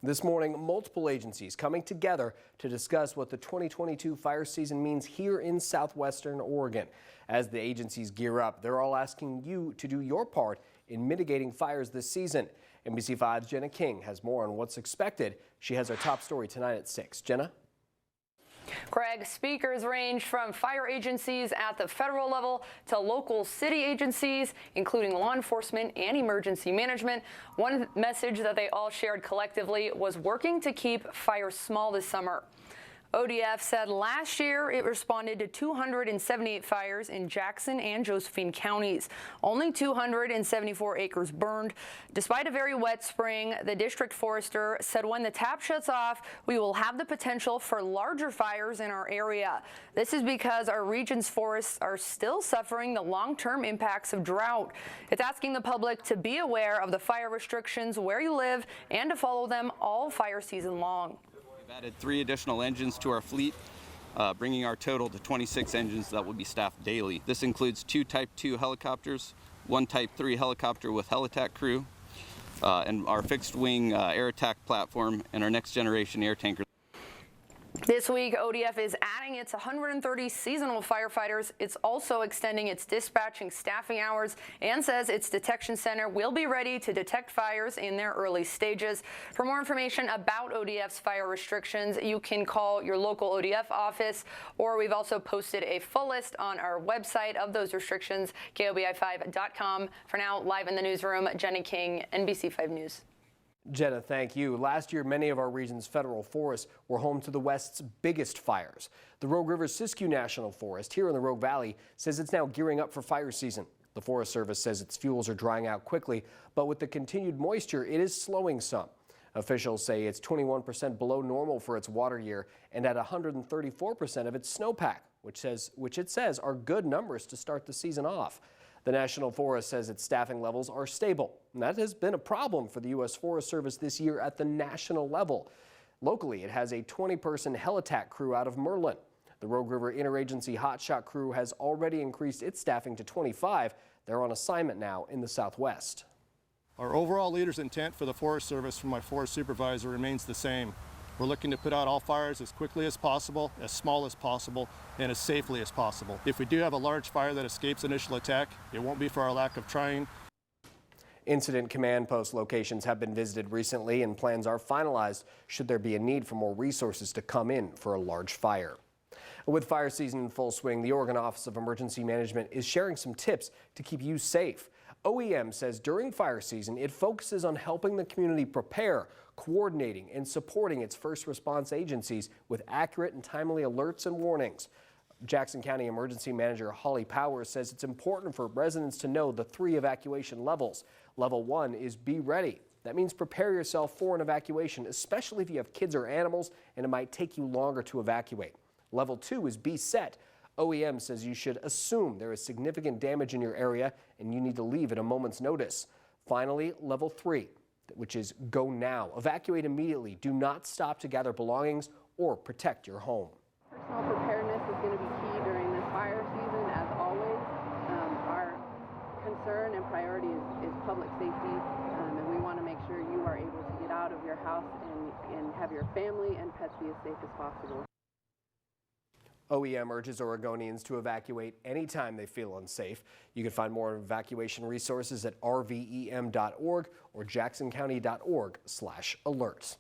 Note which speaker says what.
Speaker 1: This morning, multiple agencies coming together to discuss what the 2022 fire season means here in southwestern Oregon. As the agencies gear up, they're all asking you to do your part in mitigating fires this season. NBC5's Jenna King has more on what's expected. She has our top story tonight at 6. Jenna?
Speaker 2: Craig, speakers range from fire agencies at the federal level to local city agencies, including law enforcement and emergency management. One message that they all shared collectively was working to keep fires small this summer. ODF said last year it responded to 278 fires in Jackson and Josephine counties. Only 274 acres burned. Despite a very wet spring, the district forester said when the tap shuts off, we will have the potential for larger fires in our area. This is because our region's forests are still suffering the long-term impacts of drought. It's asking the public to be aware of the fire restrictions where you live and to follow them all fire season long.
Speaker 3: We've added 3 additional engines to our fleet, bringing our total to 26 engines that will be staffed daily. This includes 2 Type 2 helicopters, 1 Type 3 helicopter with heli-tac crew, and our fixed-wing air attack platform and our next-generation air tanker.
Speaker 2: This week, ODF is adding its 130 seasonal firefighters. It's also extending its dispatching staffing hours and says its detection center will be ready to detect fires in their early stages. For more information about ODF's fire restrictions, you can call your local ODF office, or we've also posted a full list on our website of those restrictions, KOBI5.com. For now, live in the newsroom, Jenny King, NBC5 News.
Speaker 1: Jenna, thank you. Last year, many of our region's federal forests were home to the West's biggest fires. The Rogue River Siskiyou National Forest here in the Rogue Valley says it's now gearing up for fire season. The Forest Service says its fuels are drying out quickly, but with the continued moisture, it is slowing some. Officials say it's 21% below normal for its water year and at 134% of its snowpack, which it says are good numbers to start the season off. The National Forest says its staffing levels are stable, and that has been a problem for the U.S. Forest Service this year at the national level. Locally, it has a 20-person heli-tac crew out of Merlin. The Rogue River Interagency Hotshot crew has already increased its staffing to 25. They're on assignment now in the Southwest.
Speaker 4: Our overall leader's intent for the Forest Service from my forest supervisor remains the same. We're looking to put out all fires as quickly as possible, as small as possible, and as safely as possible. If we do have a large fire that escapes initial attack, it won't be for our lack of trying.
Speaker 1: Incident command post locations have been visited recently, and plans are finalized should there be a need for more resources to come in for a large fire. With fire season in full swing, the Oregon Office of Emergency Management is sharing some tips to keep you safe. OEM says during fire season, it focuses on helping the community prepare, coordinating, and supporting its first response agencies with accurate and timely alerts and warnings. Jackson County Emergency Manager Holly Powers says it's important for residents to know the 3 evacuation levels. Level 1 is be ready. That means prepare yourself for an evacuation, especially if you have kids or animals and it might take you longer to evacuate. Level 2 is be set. OEM says you should assume there is significant damage in your area and you need to leave at a moment's notice. Finally, level 3, which is go now. Evacuate immediately. Do not stop to gather belongings or protect your home.
Speaker 5: Personal preparedness is going to be key during this fire season, as always. Our concern and priority is public safety, and we want to make sure you are able to get out of your house and have your family and pets be as safe as possible.
Speaker 1: OEM urges Oregonians to evacuate anytime they feel unsafe. You can find more evacuation resources at rvem.org or jacksoncounty.org/alerts.